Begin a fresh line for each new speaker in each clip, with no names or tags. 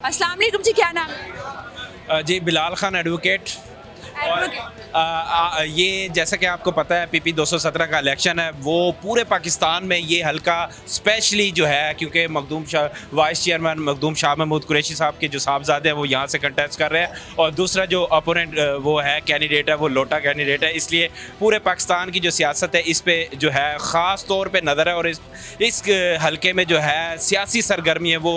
अस्सलाम वालेकुम जी, क्या नाम है?
जी बिलाल खान एडवोकेट। और ये जैसा कि आपको पता है पीपी 217 का इलेक्शन है, वो पूरे पाकिस्तान में ये हल्का स्पेशली जो है, क्योंकि मखदूम शाह वाइस चेयरमैन मखदूम शाह महमूद कुरैशी साहब के जो साहबजादे हैं वो यहाँ से कंटेस्ट कर रहे हैं, और दूसरा जो अपोनेंट वो है कैंडिडेट है वो लोटा कैंडिडेट है। इसलिए पूरे पाकिस्तान की जो सियासत है इस पर जो है ख़ास तौर पर नज़र है, और इस हल्के में जो है सियासी सरगर्मी है वो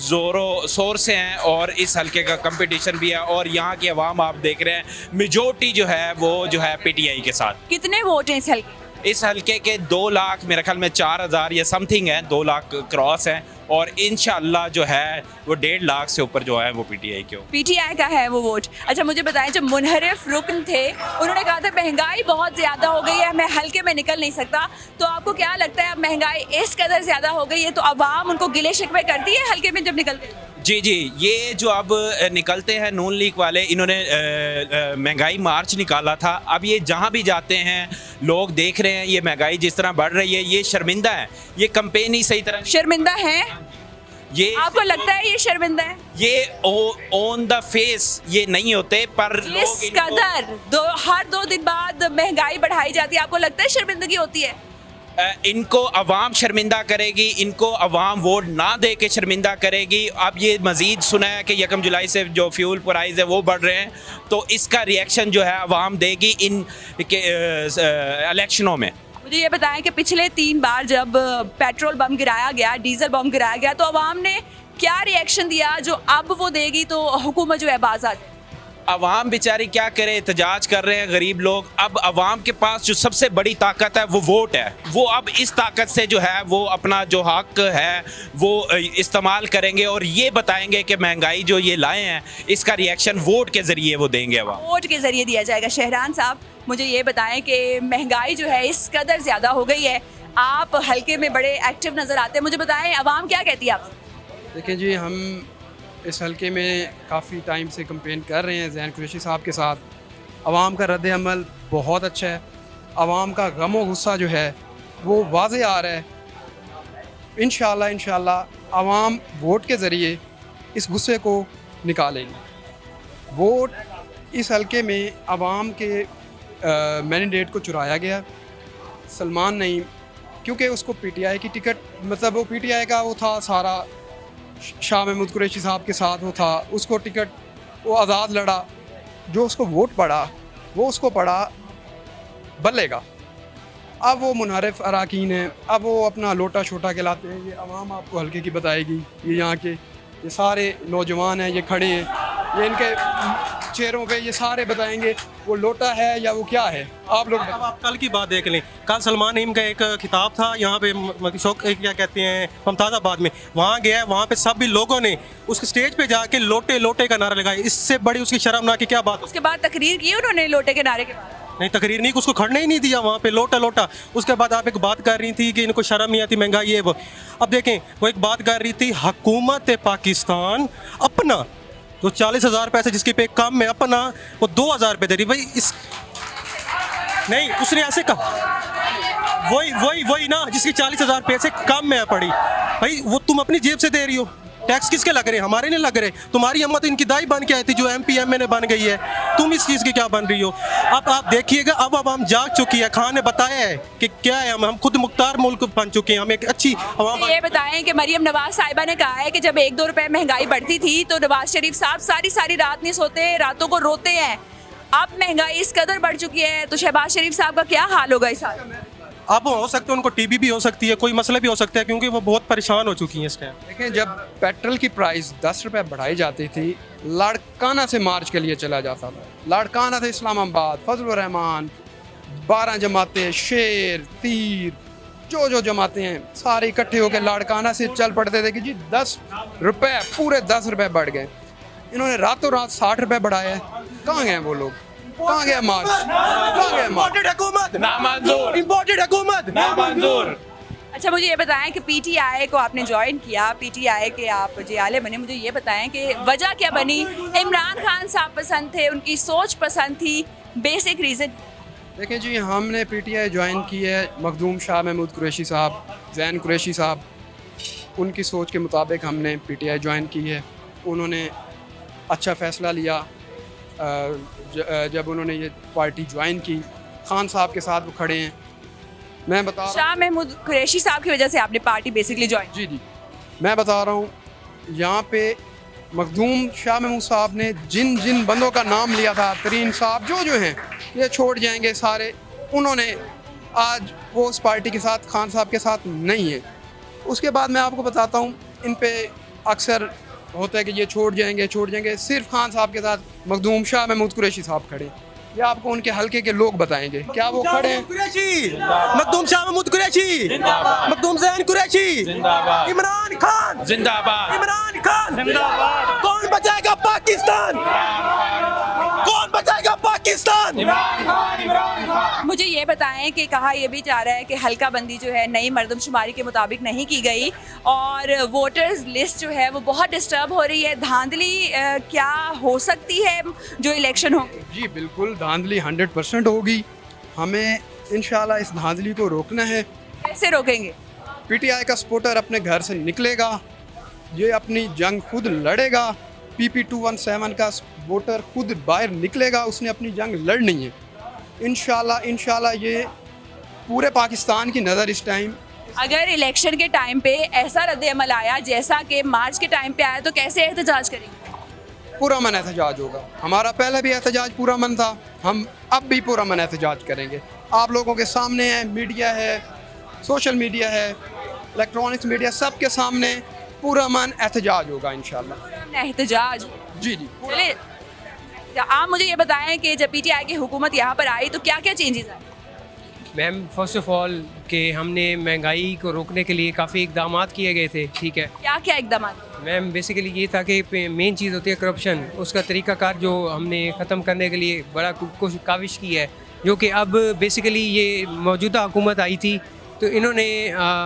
ज़ोरों शोर से हैं, और इस हल्के का कंपटीशन भी है, और यहाँ की आवाम आप देख रहे हैं मेजोरिटी जो है वो जो है पीटीआई के साथ।
कितने वोट हैं इस हल्के?
इस हल्के के 2 लाख मेरे ख्याल में 4,000 या समथिंग है, 2 लाख क्रॉस है, और इंशाल्लाह जो है वो 1.5 लाख से ऊपर जो है वो पीटीआई के हो।
पीटीआई का है वो वोट। अच्छा मुझे बताएं, जब मुनहरिफ रुकन थे उन्होंने कहा था महंगाई बहुत ज़्यादा हो गई है, मैं हल्के में निकल नहीं सकता, तो आपको क्या लगता है अब महंगाई इस कदर ज़्यादा हो गई है तो आवाम उनको गिले शिकवे करती है हल्के में जब निकलते हैं?
जी जी, ये जो अब निकलते हैं नून लीग वाले, इन्होंने महंगाई मार्च निकाला था। अब ये जहाँ भी जाते हैं लोग देख रहे हैं ये महंगाई जिस तरह बढ़ रही है, ये शर्मिंदा है, ये कंपेन ही सही तरह
शर्मिंदा है?
ये
आपको लगता है ये शर्मिंदा है?
ये ऑन द फेस ये नहीं होते, पर
इस
लोग
कदर हर 2 दिन बाद महंगाई बढ़ाई जाती है, आपको लगता है शर्मिंदगी होती है?
इनको अवाम शर्मिंदा करेगी, इनको अवाम वोट ना दे के शर्मिंदा करेगी। अब ये मज़ीद सुना है कि 1 जुलाई से जो फ्यूल प्राइस है वो बढ़ रहे हैं, तो इसका रिएक्शन जो है अवाम देगी इन के इलेक्शनों में।
मुझे ये बताएं कि पिछले 3 बार जब पेट्रोल बम गिराया गया, डीजल बम गिराया गया, तो अवाम ने क्या रिएक्शन दिया जो अब वो देगी तो हुकूमत जो है बाज आ जाए?
अवाम बेचारी क्या करे, एहतजाज कर रहे हैं गरीब लोग। अब अवाम के पास जो सबसे बड़ी ताकत है वो वोट है, वो अब इस ताकत से जो है वो अपना जो हक है वो इस्तेमाल करेंगे, और ये बताएंगे कि महंगाई जो ये लाए हैं इसका रिएक्शन वोट के ज़रिए वो देंगे अवाम।
वोट के ज़रिए दिया जाएगा। शहरान साहब मुझे ये बताएं कि महंगाई जो है इस कदर ज़्यादा हो गई है, आप हल्के में बड़े एक्टिव नज़र आते हैं, मुझे बताएं अवाम क्या कहती है आप?
देखिए जी, हम इस हल्के में काफ़ी टाइम से कंपेन कर रहे हैं ज़ैन कुरैशी साहब के साथ। आवाम का रद्द अमल बहुत अच्छा है, आवाम का गम व गुस्सा जो है वो वाज़े आ रहा है। इंशाल्लाह आवाम वोट के ज़रिए इस गुस्से को निकालेगी। वोट इस हल्के में आवाम के मैंडेट को चुराया गया सलमान नईम, क्योंकि उसको पीटीआई की टिकट, मतलब वो पीटीआई का वो था सारा, शाह महमूद कुरैशी साहब के साथ वो था, उसको टिकट वो आज़ाद लड़ा, जो उसको वोट पड़ा वो उसको पड़ा बल्लेगा। अब वो मुनहरिफ अराकीन हैं, अब वो अपना लोटा छोटा कहलाते हैं। ये आवाम आपको हल्के की बताएगी, ये यहाँ के ये सारे नौजवान हैं, ये खड़े हैं, ये इनके चेहरों पे ये सारे बताएंगे वो लोटा है या वो क्या है। आप लोग
अब आप कल की बात देख लें, कल सलमान नईम का एक खिताब था यहाँ पे शौक क्या कहते हैं मुमताज़ाबाद में, वहाँ गया, वहाँ पे सब भी लोगों ने उस स्टेज पे जाके लोटे लोटे का नारा लगाया। इससे बड़ी उसकी शर्मनाक की क्या बात।
उसके बाद तकरीर की उन्होंने लोटे के नारे के बाद?
नहीं, तकरीर नहीं, उसको खड़ने ही नहीं दिया वहाँ पे, लोटा लोटा। उसके बाद आप एक बात कर रही थी कि इनको शर्म नहीं आती, महंगाई है वो। अब देखें, वो एक बात कर रही थी, हुकूमत पाकिस्तान अपना जो 40,000 पैसे जिसकी पे कम है अपना वो 2,000 रुपये दे रही। भाई इस नहीं, उसने ऐसे कहा, वही ना जिसकी 40,000 पैसे कम में पड़ी, भाई वो तुम अपनी जेब से दे रही हो। टैक्स किसके लग रहे हैं? हमारे नहीं लग रहे। तुम्हारी अम्मा तो इनकी दाई बन के आई थी जो MP MA ने बन गई है, तुम इस चीज़ की क्या बन रही हो? अब आप देखिएगा, अब हम जाग चुकी है, खान ने बताया है कि क्या है, हम खुद मुख्तार मुल्क बन चुके हैं, हम एक अच्छी आवाम।
ये बताएं कि मरियम नवाज साहिबा ने कहा है कि जब 1-2 रुपए महंगाई बढ़ती थी तो नवाज शरीफ साहब सारी रात नहीं सोते, रातों को रोते हैं। अब महंगाई इस कदर बढ़ चुकी है तो शहबाज शरीफ साहब का क्या हाल होगा इस हाल में?
अब हो सकता है उनको TB भी हो सकती है, कोई मसला भी हो सकता है, क्योंकि वो बहुत परेशान हो चुकी हैं इस टाइम।
देखें, जब पेट्रोल की प्राइस 10 रुपये बढ़ाई जाती थी, लाड़काना से मार्च के लिए चला जाता था। लाड़काना से इस्लामाबाद, फजल रहमान, 12 जमातें, शेर, तीर, जो जमाते हैं सारे इकट्ठे होकर लाड़काना से चल पड़ते थे कि जी 10 रुपये, पूरे 10 रुपये बढ़ गए। इन्होंने रातों रात 60 रुपये बढ़ाए हैं। कहाँ गए वो लोग? कहाँ गया मार्च? कहाँ गया मार्च?
इंपोर्टेड हुकूमत नामंजूर।
अच्छा मुझे ये बताएं कि पीटीआई को आपने ज्वाइन किया, पीटीआई के आप जियाले बने, मुझे ये बताएं कि वजह क्या बनी? इमरान खान साहब पसंद थे, उनकी सोच पसंद थी, बेसिक रीज़न?
देखें जी, हमने पीटीआई ज्वाइन की है, मखदूम शाह महमूद कुरैशी साहब, ज़ैन कुरैशी साहब, उनकी सोच के मुताबिक हमने पीटीआई ज्वाइन की है। उन्होंने अच्छा फ़ैसला लिया जब उन्होंने ये पार्टी ज्वाइन की। खान साहब के साथ वो खड़े हैं। मैं बता रहा
शाह महमूद कुरैशी साहब की वजह से आपने पार्टी बेसिकली ज्वाइन।
जी जी, मैं बता रहा हूँ यहाँ पे मखदूम शाह महमूद साहब ने जिन जिन बंदों का नाम लिया था, तरीन साहब जो हैं ये छोड़ जाएंगे सारे, उन्होंने आज वो उस पार्टी के साथ, खान साहब के साथ नहीं है। उसके बाद मैं आपको बताता हूँ, इन पे अक्सर होता है कि ये छोड़ जाएंगे, सिर्फ खान साहब के साथ मखदूम शाह महमूद कुरैशी साहब खड़े। ये आपको उनके हलके के लोग बताएंगे, क्या वो खड़े हैं?
कुरैशी, मखदूम शाह महमूद कुरैशी, मखदूम ज़ैन कुरैशी, इमरान खान
जिंदाबाद,
इमरान खान जिंदाबाद। कौन बचाएगा पाकिस्तान? कौन बचाएगा पाकिस्तान?
मुझे ये बताएं कि कहा यह भी जा रहा है कि हल्का बंदी जो है नई मरदमशुमारी के मुताबिक नहीं की गई और वोटर्स लिस्ट जो है वो बहुत डिस्टर्ब हो रही है। धांधली क्या हो सकती है जो इलेक्शन हो?
जी बिल्कुल, धांधली 100% होगी। हमें इंशाल्लाह इस धांधली को रोकना है।
कैसे रोकेंगे?
पीटीआई का सपोर्टर अपने घर से निकलेगा, ये अपनी जंग खुद लड़ेगा। PP 217 का वोटर खुद बाहर निकलेगा, उसने अपनी जंग लड़नी है। इंशाल्लाह ये पूरे पाकिस्तान की नज़र इस टाइम।
अगर इलेक्शन के टाइम पे ऐसा रद्द-ए-अमल आया जैसा कि मार्च के टाइम पे आया तो कैसे एहतजाज करेंगे?
पूरा मन एहतजाज होगा। हमारा पहले भी एहतजाज पूरा मन था, हम अब भी पूरा मन एहतजाज करेंगे। आप लोगों के सामने है, मीडिया है, सोशल मीडिया है, इलेक्ट्रॉनिक्स मीडिया, सब के सामने पूरा मन एहतजाज होगा इंशाल्लाह।
एहतजाज
जी जी।
चलिए, आप मुझे ये बताएं कि जब पीटीआई की हुकूमत यहाँ पर आई तो क्या क्या चेंजेस आए?
मैम फर्स्ट ऑफ ऑल कि हमने महंगाई को रोकने के लिए काफ़ी इकदाम किए गए थे, ठीक है।
क्या क्या इकदाम?
मैम बेसिकली ये था कि मेन चीज़ होती है करप्शन, उसका तरीक़ाकार जो हमने ख़त्म करने के लिए बड़ा काविश की है, जो कि अब बेसिकली ये मौजूदा हुकूमत आई थी तो इन्होंने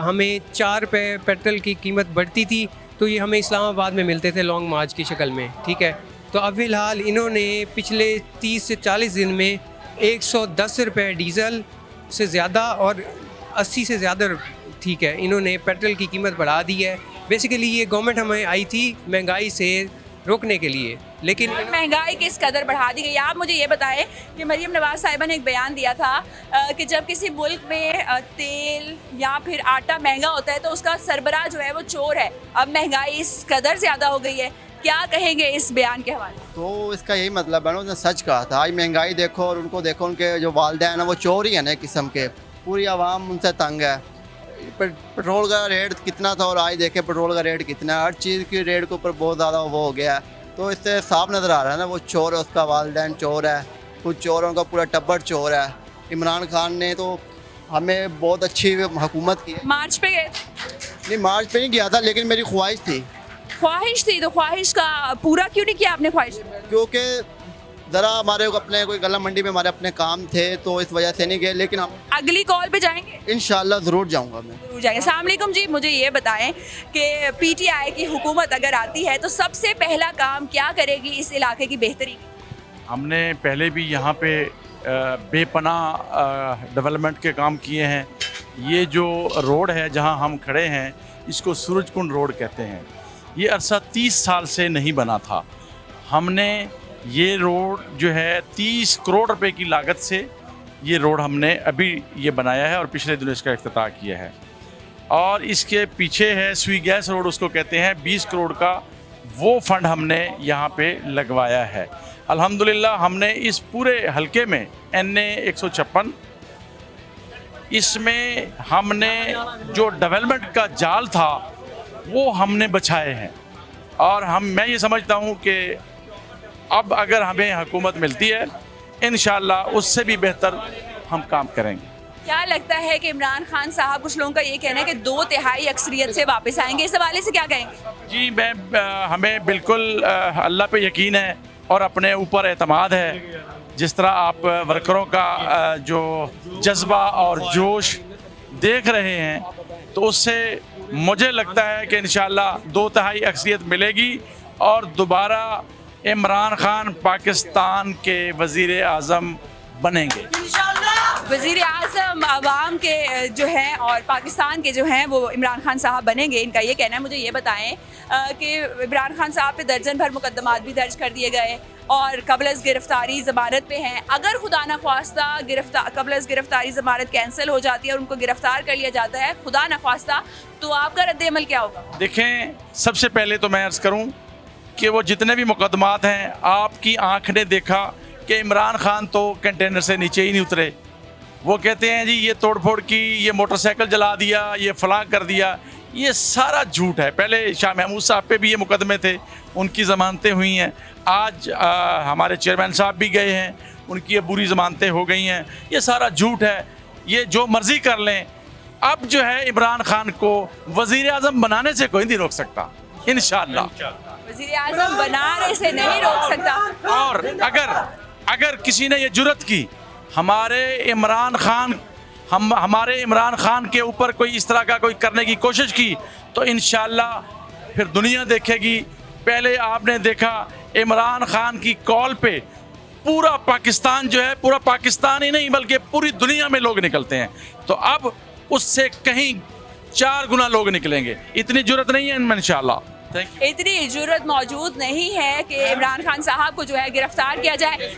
हमें 4 रुपये पेट्रोल की कीमत बढ़ती थी तो ये हमें इस्लामाबाद में मिलते थे लॉन्ग मार्च की शक्ल में, ठीक है। तो अब फ़िलहाल इन्होंने पिछले 30 से 40 दिन में 110 रुपये डीज़ल से ज़्यादा और 80 से ज़्यादा, ठीक है, इन्होंने पेट्रोल की कीमत बढ़ा दी है। बेसिकली ये गवर्नमेंट हमें आई थी महंगाई से रोकने के लिए, लेकिन
महंगाई किस कदर बढ़ा दी गई? आप मुझे ये बताएं कि मरीम नवाज साहिबा ने एक बयान दिया था कि जब किसी मुल्क में तेल या फिर आटा महंगा होता है तो उसका सरबराह जो है वो चोर है। अब महंगाई इस कदर ज़्यादा हो गई है, क्या कहेंगे इस बयान के हवाले?
तो इसका यही मतलब है ना, उसने सच कहा था। आज महंगाई देखो और उनको देखो, उनके जो वालिदैन हैं वो चोर ही है ना किस्म के। पूरी आवाम उनसे तंग है। पेट्रोल का रेट कितना था और आज देखे पेट्रोल का रेट कितना है। हर चीज़ की रेट के ऊपर बहुत ज़्यादा वो हो गया है। तो इससे साफ नज़र आ रहा है ना, वो चोर है, उसका वालिदैन चोर है, कुछ चोरों का पूरा टब्बर चोर है। इमरान खान ने तो हमें बहुत अच्छी हुकूमत की है।
मार्च पे गए?
नहीं, मार्च पे नहीं गया था, लेकिन मेरी ख्वाहिश थी।
ख्वाहिश थी तो ख्वाहिश का पूरा क्यों नहीं किया आपने? ख्वाहिश
क्योंकि ज़रा हमारे अपने कोई गला मंडी में हमारे अपने काम थे तो इस वजह से नहीं गए, लेकिन हम
अगली कॉल पे जाएंगे
इंशाल्लाह ज़रूर जाऊंगा मैं।
जरूर जाएंगे। अस्सलाम वालेकुम जी, मुझे ये बताएं कि पीटीआई की हुकूमत अगर आती है तो सबसे पहला काम क्या करेगी इस इलाके की बेहतरी?
हमने पहले भी यहाँ पे बेपनाह डेवलपमेंट के काम किए हैं। ये जो रोड है जहाँ हम खड़े हैं इसको सूरजकुंड रोड कहते हैं। ये अरसा 30 साल से नहीं बना था। हमने ये रोड जो है 30 करोड़ रुपए की लागत से ये रोड हमने अभी ये बनाया है और पिछले दिनों इसका इफ्तिताह किया है। और इसके पीछे है सुई गैस रोड उसको कहते हैं, 20 करोड़ का वो फंड हमने यहाँ पे लगवाया है। अल्हम्दुलिल्लाह हमने इस पूरे हलके में NA 156 इसमें हमने जो डेवलपमेंट का जाल था वो हमने बचाए हैं। और मैं ये समझता हूँ कि अब अगर हमें हुकूमत मिलती है इंशाल्लाह उससे भी बेहतर हम काम करेंगे।
क्या लगता है कि इमरान खान साहब, कुछ लोगों का ये कहना है कि 2/3 अक्सरियत से वापस आएंगे, इस हवाले से क्या कहेंगे?
जी हमें बिल्कुल अल्लाह पे यकीन है और अपने ऊपर एतमाद है। जिस तरह आप वर्करों का जो जज्बा और जोश देख रहे हैं तो उससे मुझे लगता है कि इंशाल्लाह 2/3 अक्सरियत मिलेगी और दोबारा इमरान खान पाकिस्तान के वज़ीर आज़म बनेंगे।
वज़ीर आज़म अवाम के जो हैं और पाकिस्तान के जो हैं वो इमरान खान साहब बनेंगे, इनका ये कहना है। मुझे ये बताएं कि इमरान खान साहब पे दर्जन भर मुकदमात भी दर्ज कर दिए गए और कबल गिरफ्तारी ज़मानत पे हैं। अगर खुदा न ख्वास्ता कबल गिरफ्तारी ज़मानत कैंसिल हो जाती है और उनको गिरफ्तार कर लिया जाता है, खुदा न ख्वास्ता, तो आपका रद्द-ए-अमल क्या होगा?
देखें, सबसे पहले तो मैं अर्ज़ करूं कि वो जितने भी मुकदमात हैं, आपकी आंख ने देखा कि इमरान खान तो कंटेनर से नीचे ही नहीं उतरे। वो कहते हैं जी ये तोड़फोड़ की, ये मोटरसाइकिल जला दिया, ये फलां कर दिया, ये सारा झूठ है। पहले शाह महमूद साहब पे भी ये मुकदमे थे, उनकी ज़मानतें हुई हैं। आज हमारे चेयरमैन साहब भी गए हैं, उनकी ये बुरी ज़मानतें हो गई हैं। ये सारा झूठ है, ये जो मर्ज़ी कर लें। अब जो है इमरान खान को वज़ीर आज़म बनाने से कोई नहीं रोक सकता, इंशाअल्लाह।
वज़ीर आज़म बनाने से नहीं रोक सकता।
और अगर किसी ने ये जुर्रत की हमारे इमरान खान के ऊपर कोई इस तरह का कोई करने की कोशिश की, तो इंशाअल्लाह फिर दुनिया देखेगी। पहले आपने देखा इमरान खान की कॉल पे पूरा पाकिस्तान जो है, पूरा पाकिस्तान ही नहीं बल्कि पूरी दुनिया में लोग निकलते हैं। तो अब उससे कहीं 4 गुना लोग निकलेंगे। इतनी जुर्रत नहीं है इनमें इंशाअल्लाह।
इतनी जरूरत मौजूद नहीं है कि इमरान खान साहब को जो है गिरफ्तार किया जाए।